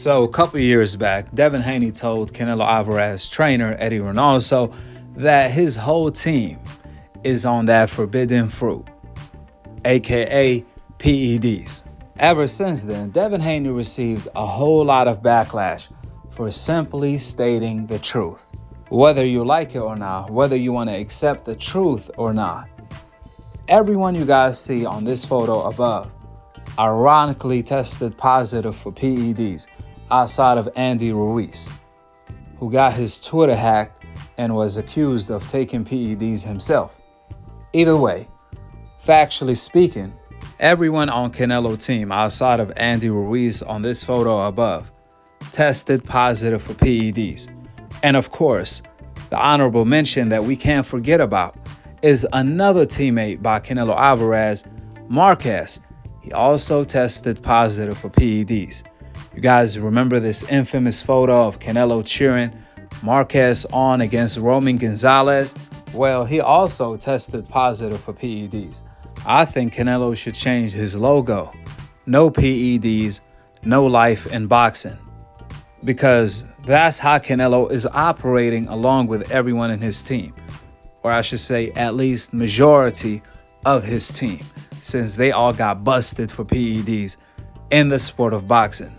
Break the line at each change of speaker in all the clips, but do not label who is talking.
So a couple years back, Devin Haney told Canelo Alvarez trainer Eddy that his whole team is on that forbidden fruit, aka PEDs. Ever since then, Devin Haney received a whole lot of backlash for simply stating the truth. Whether you like it or not, whether you want to accept the truth or not, everyone you guys see on this photo above ironically tested positive for PEDs outside of Andy Ruiz, who got his Twitter hacked and was accused of taking PEDs himself. Either way, factually speaking, everyone on Canelo team outside of Andy Ruiz on this photo above tested positive for PEDs. And of course, the honorable mention that we can't forget about is another teammate by Canelo Alvarez, Marquez. He also tested positive for PEDs. You guys remember this infamous photo of Canelo cheering Marquez on against Roman Gonzalez? Well, he also tested positive for PEDs. I think Canelo should change his logo. No PEDs, no life in boxing. Because that's how Canelo is operating along with everyone in his team. Or I should say at least majority of his team, since they all got busted for PEDs in the sport of boxing.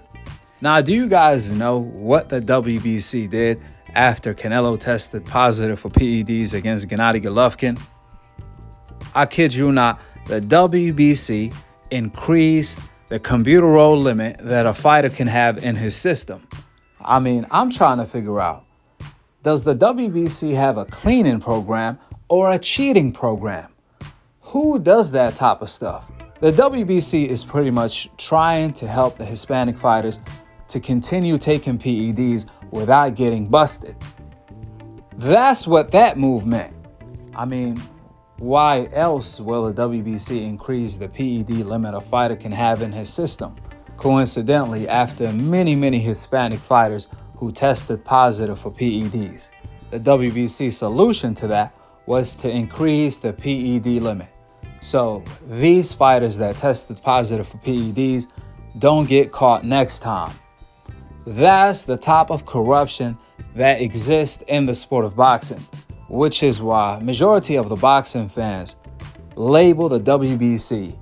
Now, do you guys know what the WBC did after Canelo tested positive for PEDs against Gennady Golovkin? I kid you not, the WBC increased the computer roll limit that a fighter can have in his system. I mean, I'm trying to figure out, does the WBC have a cleaning program or a cheating program? Who does that type of stuff? The WBC is pretty much trying to help the Hispanic fighters to continue taking PEDs without getting busted. That's what that move meant. I mean, why else will the WBC increase the PED limit a fighter can have in his system? Coincidentally, after many Hispanic fighters who tested positive for PEDs. The WBC solution to that was to increase the PED limit. So these fighters that tested positive for PEDs don't get caught next time. That's the type of corruption that exists in the sport of boxing, which is why majority of the boxing fans label the WBC,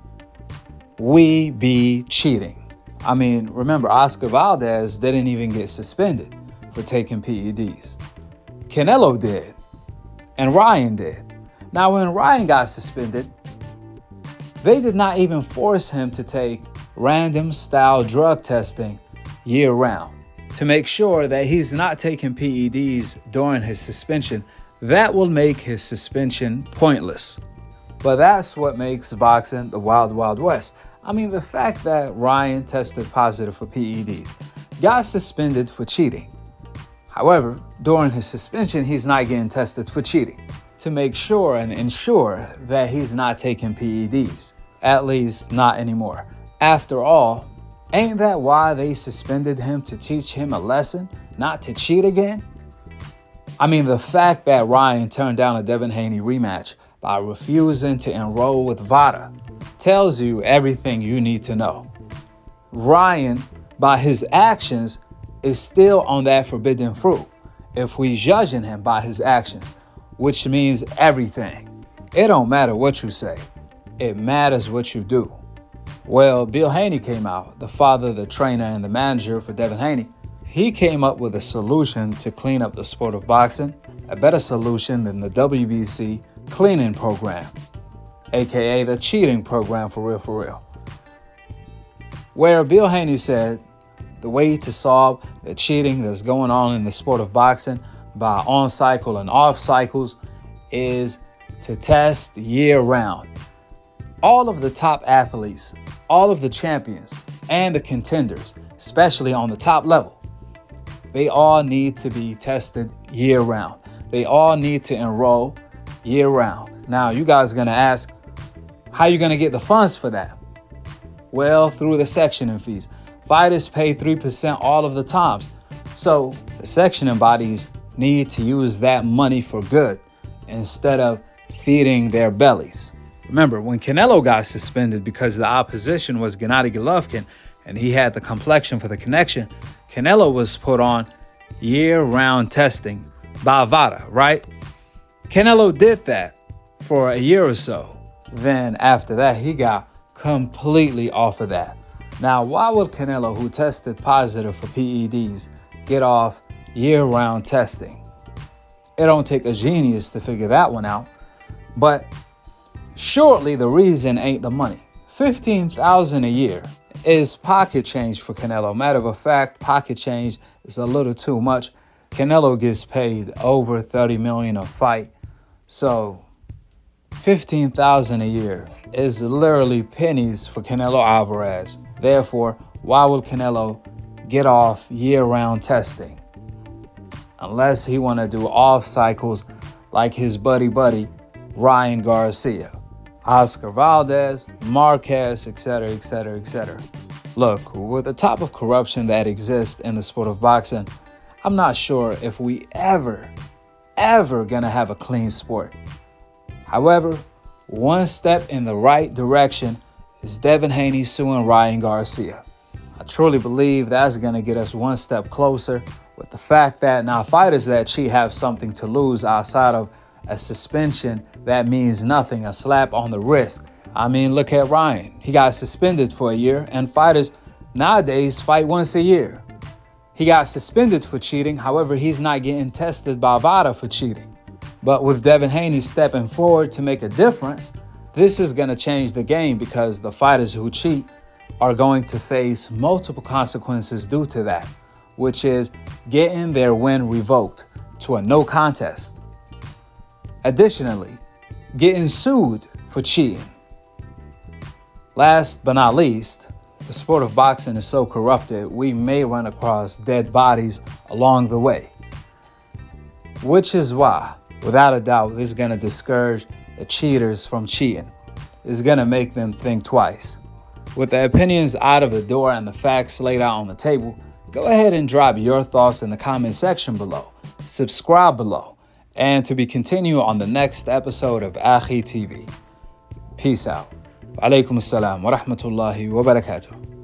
"We be cheating." I mean, remember, Oscar Valdez didn't even get suspended for taking PEDs. Canelo did, and Ryan did. Now, when Ryan got suspended, they did not even force him to take random style drug testing year-round to make sure that he's not taking PEDs during his suspension. That will make his suspension pointless. But that's what makes boxing the wild, wild west. I mean, the fact that Ryan tested positive for PEDs, got suspended for cheating. However, during his suspension, he's not getting tested for cheating to make sure and ensure that he's not taking PEDs, at least not anymore. After all, ain't that why they suspended him, to teach him a lesson, not to cheat again? I mean, the fact that Ryan turned down a Devin Haney rematch by refusing to enroll with VADA tells you everything you need to know. Ryan, by his actions, is still on that forbidden fruit if we judging him by his actions, which means everything. It don't matter what you say. It matters what you do. Well, Bill Haney came out, the father, the trainer, and the manager for Devin Haney. He came up with a solution to clean up the sport of boxing, a better solution than the WBC cleaning program, aka the cheating program for real. Where Bill Haney said the way to solve the cheating that's going on in the sport of boxing by on cycle and off cycles is to test year round. All of the top athletes, all of the champions and the contenders, especially on the top level, they all need to be tested year round. They all need to enroll year round. Now, you guys are going to ask, how are you going to get the funds for that? Well, through the sectioning fees. Fighters pay 3% all of the times. So the sectioning bodies need to use that money for good instead of feeding their bellies. Remember, when Canelo got suspended because the opposition was Gennady Golovkin and he had the complexion for the connection, Canelo was put on year-round testing by VADA, right? Canelo did that for a year or so. Then after that, he got completely off of that. Now, why would Canelo, who tested positive for PEDs, get off year-round testing? It don't take a genius to figure that one out. But surely the reason ain't the money. $15,000 a year is pocket change for Canelo. Matter of fact, pocket change is a little too much. Canelo gets paid over $30 million a fight. So $15,000 a year is literally pennies for Canelo Alvarez. Therefore, why would Canelo get off year-round testing? Unless he want to do off cycles like his buddy Ryan Garcia, Oscar Valdez, Marquez, etc., etc., etc. Look, with the type of corruption that exists in the sport of boxing, I'm not sure if we ever gonna have a clean sport. However, one step in the right direction is Devin Haney suing Ryan Garcia. I truly believe that's gonna get us one step closer, with the fact that now fighters that cheat have something to lose outside of a suspension that means nothing, a slap on the wrist. I mean, look at Ryan. He got suspended for a year, and fighters nowadays fight once a year. He got suspended for cheating. However, he's not getting tested by VADA for cheating. But with Devin Haney stepping forward to make a difference, this is going to change the game, because the fighters who cheat are going to face multiple consequences due to that, which is getting their win revoked to a no contest. Additionally, getting sued for cheating. Last but not least, the sport of boxing is so corrupted, we may run across dead bodies along the way. Which is why, without a doubt, it's going to discourage the cheaters from cheating. It's going to make them think twice. With the opinions out of the door and the facts laid out on the table, go ahead and drop your thoughts in the comment section below. Subscribe below. And to be continued on the next episode of Akhi TV. Peace out. Wa alaikum assalam wa rahmatullahi wa barakatuh.